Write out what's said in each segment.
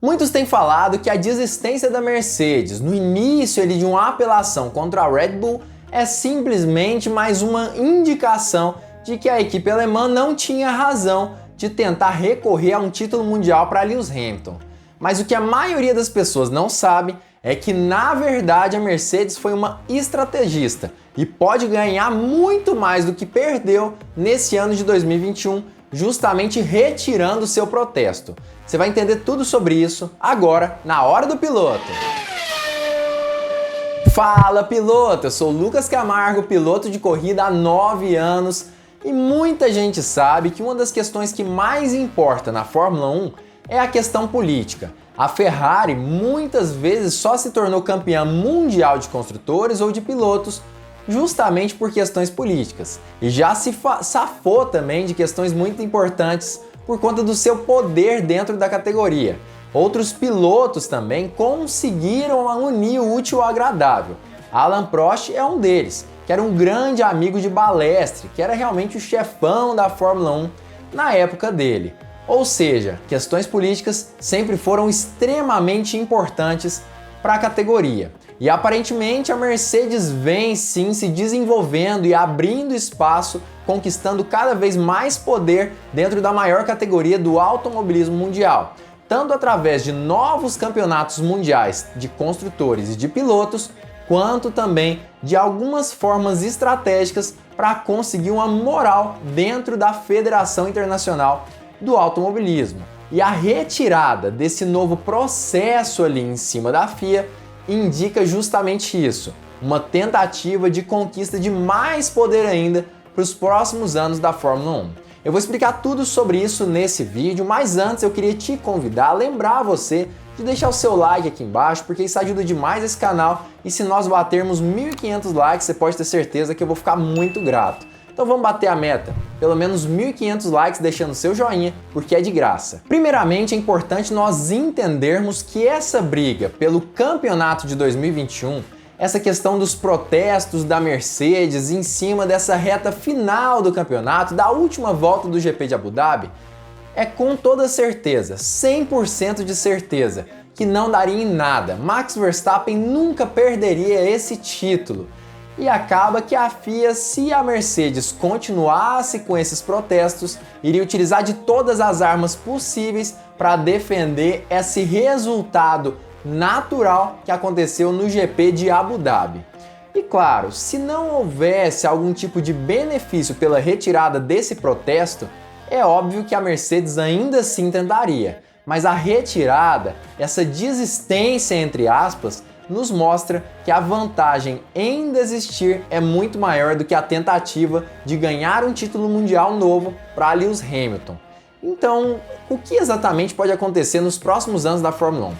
Muitos têm falado que a desistência da Mercedes no início de uma apelação contra a Red Bull é simplesmente mais uma indicação de que a equipe alemã não tinha razão de tentar recorrer a um título mundial para Lewis Hamilton. Mas o que a maioria das pessoas não sabe é que, na verdade, a Mercedes foi uma estrategista e pode ganhar muito mais do que perdeu nesse ano de 2021, justamente retirando seu protesto. Você vai entender tudo sobre isso agora, na Hora do Piloto. Fala, piloto! Eu sou o Lucas Camargo, piloto de corrida há 9 anos, e muita gente sabe que uma das questões que mais importa na Fórmula 1 é a questão política. A Ferrari muitas vezes só se tornou campeã mundial de construtores ou de pilotos justamente por questões políticas. E já se safou também de questões muito importantes por conta do seu poder dentro da categoria. Outros pilotos também conseguiram unir o útil ao agradável. Alan Prost é um deles, que era um grande amigo de Balestre, que era realmente o chefão da Fórmula 1 na época dele. Ou seja, questões políticas sempre foram extremamente importantes para a categoria. E aparentemente a Mercedes vem sim se desenvolvendo e abrindo espaço, conquistando cada vez mais poder dentro da maior categoria do automobilismo mundial, tanto através de novos campeonatos mundiais de construtores e de pilotos, quanto também de algumas formas estratégicas para conseguir uma moral dentro da Federação Internacional do Automobilismo. E a retirada desse novo processo ali em cima da FIA indica justamente isso, uma tentativa de conquista de mais poder ainda para os próximos anos da Fórmula 1. Eu vou explicar tudo sobre isso nesse vídeo, mas antes eu queria te convidar a lembrar você de deixar o seu like aqui embaixo, porque isso ajuda demais esse canal, e se nós batermos 1.500 likes, você pode ter certeza que eu vou ficar muito grato. Então vamos bater a meta, pelo menos 1.500 likes deixando seu joinha, porque é de graça. Primeiramente é importante nós entendermos que essa briga pelo campeonato de 2021, essa questão dos protestos da Mercedes em cima dessa reta final do campeonato, da última volta do GP de Abu Dhabi, é com toda certeza, 100% de certeza, que não daria em nada. Max Verstappen nunca perderia esse título. E acaba que a FIA, se a Mercedes continuasse com esses protestos, iria utilizar de todas as armas possíveis para defender esse resultado natural que aconteceu no GP de Abu Dhabi. E claro, se não houvesse algum tipo de benefício pela retirada desse protesto, é óbvio que a Mercedes ainda assim tentaria. Mas a retirada, essa desistência entre aspas, nos mostra que a vantagem em desistir é muito maior do que a tentativa de ganhar um título mundial novo para Lewis Hamilton. Então, o que exatamente pode acontecer nos próximos anos da Fórmula 1?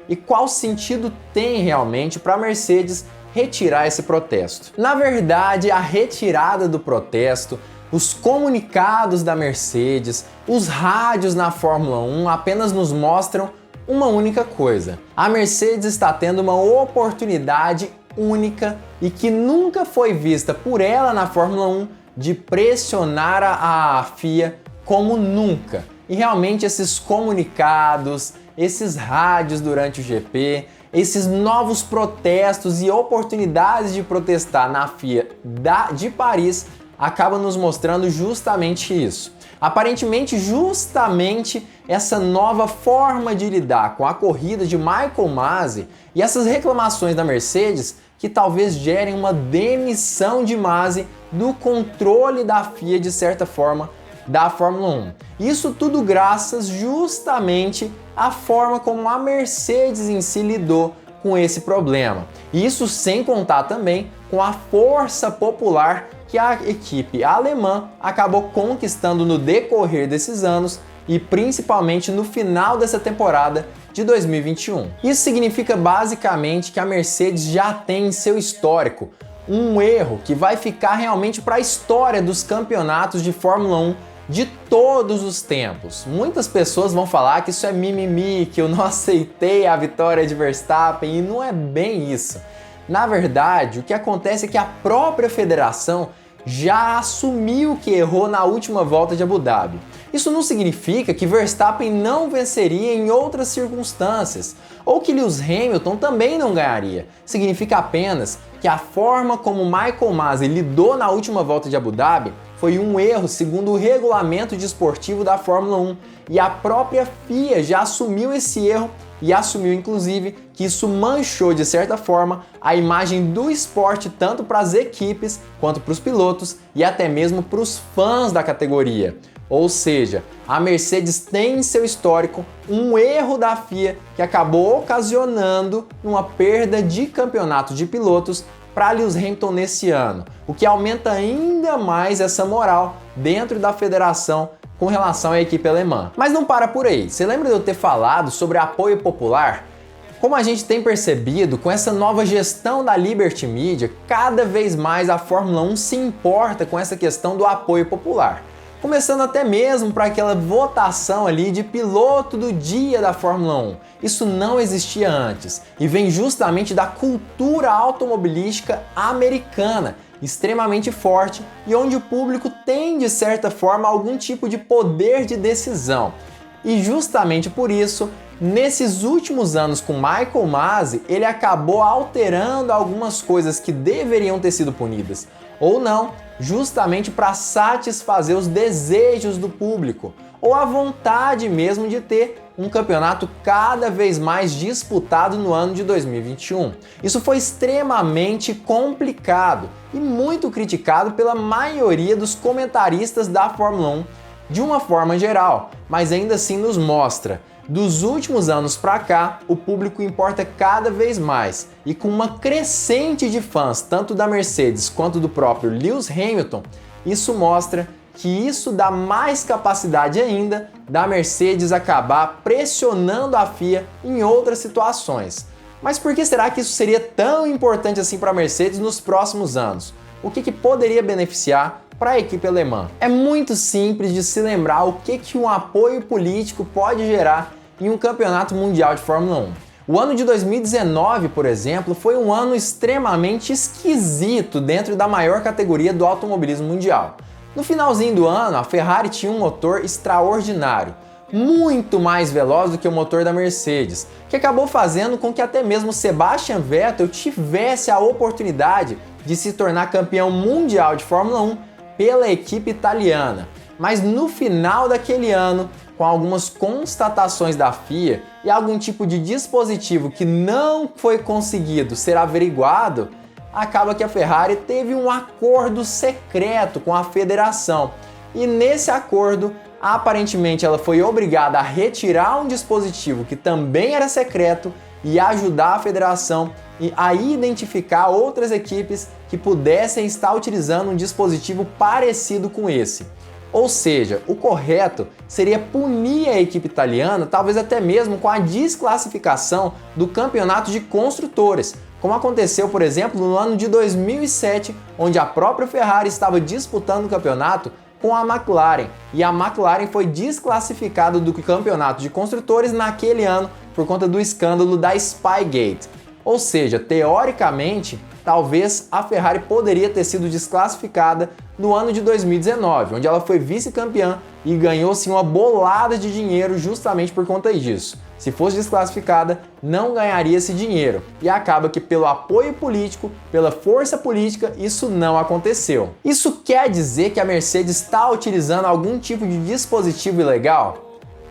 E qual sentido tem realmente para a Mercedes retirar esse protesto? Na verdade, a retirada do protesto, os comunicados da Mercedes, os rádios na Fórmula 1 apenas nos mostram uma única coisa: a Mercedes está tendo uma oportunidade única e que nunca foi vista por ela na Fórmula 1 de pressionar a FIA como nunca. E realmente esses comunicados, esses rádios durante o GP, esses novos protestos e oportunidades de protestar na FIA de Paris acabam nos mostrando justamente isso. Aparentemente, justamente essa nova forma de lidar com a corrida de Michael Masi e essas reclamações da Mercedes que talvez gerem uma demissão de Masi do controle da FIA, de certa forma, da Fórmula 1. Isso tudo graças justamente à forma como a Mercedes em si lidou com esse problema. Isso sem contar também com a força popular que a equipe alemã acabou conquistando no decorrer desses anos e principalmente no final dessa temporada de 2021. Isso significa basicamente que a Mercedes já tem em seu histórico um erro que vai ficar realmente para a história dos campeonatos de Fórmula 1 de todos os tempos. Muitas pessoas vão falar que isso é mimimi, que eu não aceitei a vitória de Verstappen, e não é bem isso. Na verdade, o que acontece é que a própria federação já assumiu que errou na última volta de Abu Dhabi. Isso não significa que Verstappen não venceria em outras circunstâncias, ou que Lewis Hamilton também não ganharia. Significa apenas que a forma como Michael Masi lidou na última volta de Abu Dhabi foi um erro segundo o regulamento desportivo da Fórmula 1, e a própria FIA já assumiu esse erro e assumiu inclusive que isso manchou de certa forma a imagem do esporte tanto para as equipes quanto para os pilotos e até mesmo para os fãs da categoria. Ou seja, a Mercedes tem em seu histórico um erro da FIA que acabou ocasionando uma perda de campeonato de pilotos para Lewis Hamilton nesse ano, o que aumenta ainda mais essa moral dentro da federação com relação à equipe alemã. Mas não para por aí. Você lembra de eu ter falado sobre apoio popular? Como a gente tem percebido, com essa nova gestão da Liberty Media, cada vez mais a Fórmula 1 se importa com essa questão do apoio popular. Começando até mesmo para aquela votação ali de piloto do dia da Fórmula 1. Isso não existia antes e vem justamente da cultura automobilística americana, extremamente forte e onde o público tem, de certa forma, algum tipo de poder de decisão. E justamente por isso, nesses últimos anos com Michael Masi, ele acabou alterando algumas coisas que deveriam ter sido punidas, ou não, justamente para satisfazer os desejos do público, ou a vontade mesmo de ter um campeonato cada vez mais disputado no ano de 2021. Isso foi extremamente complicado e muito criticado pela maioria dos comentaristas da Fórmula 1 de uma forma geral, mas ainda assim nos mostra. Dos últimos anos para cá, o público importa cada vez mais e com uma crescente de fãs, tanto da Mercedes quanto do próprio Lewis Hamilton, isso mostra que isso dá mais capacidade ainda da Mercedes acabar pressionando a FIA em outras situações. Mas por que será que isso seria tão importante assim para a Mercedes nos próximos anos? O que poderia beneficiar para a equipe alemã? É muito simples de se lembrar o que um apoio político pode gerar em um campeonato mundial de Fórmula 1. O ano de 2019, por exemplo, foi um ano extremamente esquisito dentro da maior categoria do automobilismo mundial. No finalzinho do ano, a Ferrari tinha um motor extraordinário, muito mais veloz do que o motor da Mercedes, que acabou fazendo com que até mesmo Sebastian Vettel tivesse a oportunidade de se tornar campeão mundial de Fórmula 1 pela equipe italiana. Mas no final daquele ano, com algumas constatações da FIA e algum tipo de dispositivo que não foi conseguido ser averiguado, acaba que a Ferrari teve um acordo secreto com a federação. E nesse acordo, aparentemente ela foi obrigada a retirar um dispositivo que também era secreto e ajudar a federação a identificar outras equipes que pudessem estar utilizando um dispositivo parecido com esse. Ou seja, o correto seria punir a equipe italiana, talvez até mesmo com a desclassificação do campeonato de construtores, como aconteceu, por exemplo, no ano de 2007, onde a própria Ferrari estava disputando o campeonato com a McLaren, e a McLaren foi desclassificada do campeonato de construtores naquele ano por conta do escândalo da Spygate. Ou seja, teoricamente, talvez a Ferrari poderia ter sido desclassificada no ano de 2019, onde ela foi vice-campeã e ganhou sim uma bolada de dinheiro justamente por conta disso. Se fosse desclassificada, não ganharia esse dinheiro. E acaba que pelo apoio político, pela força política, isso não aconteceu. Isso quer dizer que a Mercedes está utilizando algum tipo de dispositivo ilegal?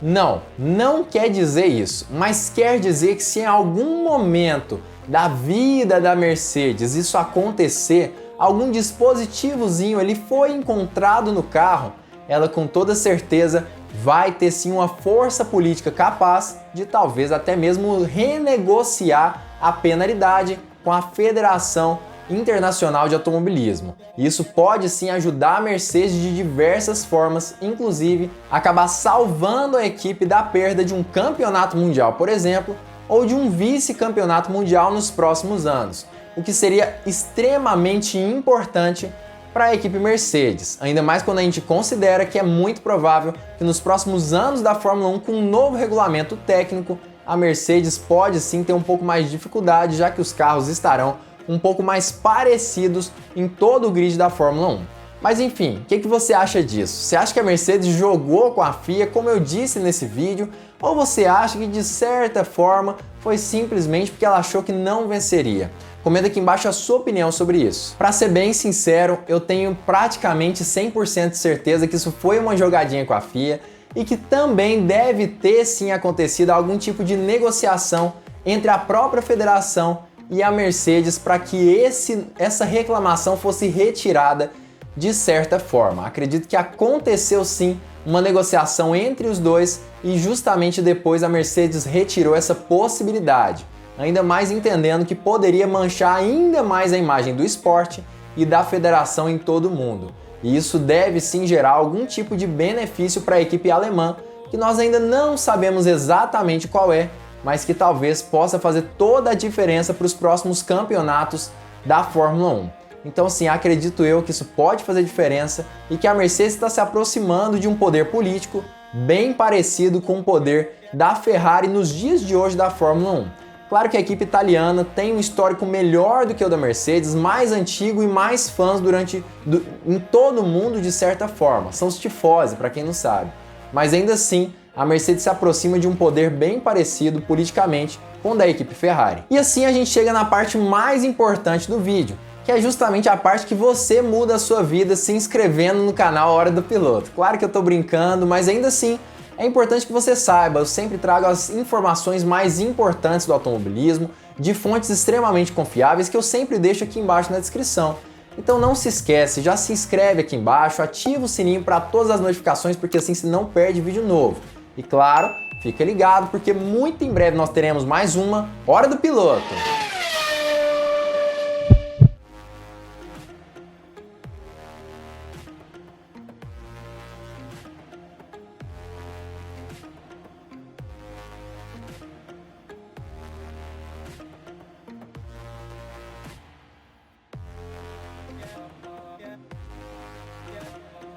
Não, não quer dizer isso, mas quer dizer que se em algum momento da vida da Mercedes isso acontecer, algum dispositivozinho ele foi encontrado no carro, ela com toda certeza vai ter sim uma força política capaz de talvez até mesmo renegociar a penalidade com a Federação Internacional de Automobilismo. Isso pode sim ajudar a Mercedes de diversas formas, inclusive acabar salvando a equipe da perda de um campeonato mundial, por exemplo, ou de um vice-campeonato mundial nos próximos anos, o que seria extremamente importante para a equipe Mercedes, ainda mais quando a gente considera que é muito provável que nos próximos anos da Fórmula 1, com um novo regulamento técnico, a Mercedes pode sim ter um pouco mais de dificuldade, já que os carros estarão um pouco mais parecidos em todo o grid da Fórmula 1. Mas enfim, o que você acha disso? Você acha que a Mercedes jogou com a FIA, como eu disse nesse vídeo, ou você acha que de certa forma foi simplesmente porque ela achou que não venceria? Comenta aqui embaixo a sua opinião sobre isso. Para ser bem sincero, eu tenho praticamente 100% de certeza que isso foi uma jogadinha com a FIA e que também deve ter sim acontecido algum tipo de negociação entre a própria federação e a Mercedes para que essa reclamação fosse retirada de certa forma. Acredito que aconteceu sim uma negociação entre os dois e justamente depois a Mercedes retirou essa possibilidade, ainda mais entendendo que poderia manchar ainda mais a imagem do esporte e da federação em todo o mundo. E isso deve sim gerar algum tipo de benefício para a equipe alemã, que nós ainda não sabemos exatamente qual é, mas que talvez possa fazer toda a diferença para os próximos campeonatos da Fórmula 1. Então sim, acredito eu que isso pode fazer diferença e que a Mercedes está se aproximando de um poder político bem parecido com o poder da Ferrari nos dias de hoje da Fórmula 1. Claro que a equipe italiana tem um histórico melhor do que o da Mercedes, mais antigo e mais fãs em todo o mundo de certa forma. São os tifosi, para quem não sabe. Mas ainda assim, a Mercedes se aproxima de um poder bem parecido politicamente com o da equipe Ferrari. E assim a gente chega na parte mais importante do vídeo, que é justamente a parte que você muda a sua vida se inscrevendo no canal Hora do Piloto. Claro que eu tô brincando, mas ainda assim é importante que você saiba, eu sempre trago as informações mais importantes do automobilismo, de fontes extremamente confiáveis que eu sempre deixo aqui embaixo na descrição. Então não se esquece, já se inscreve aqui embaixo, ativa o sininho para todas as notificações, porque assim você não perde vídeo novo. E claro, fica ligado porque muito em breve nós teremos mais uma Hora do Piloto.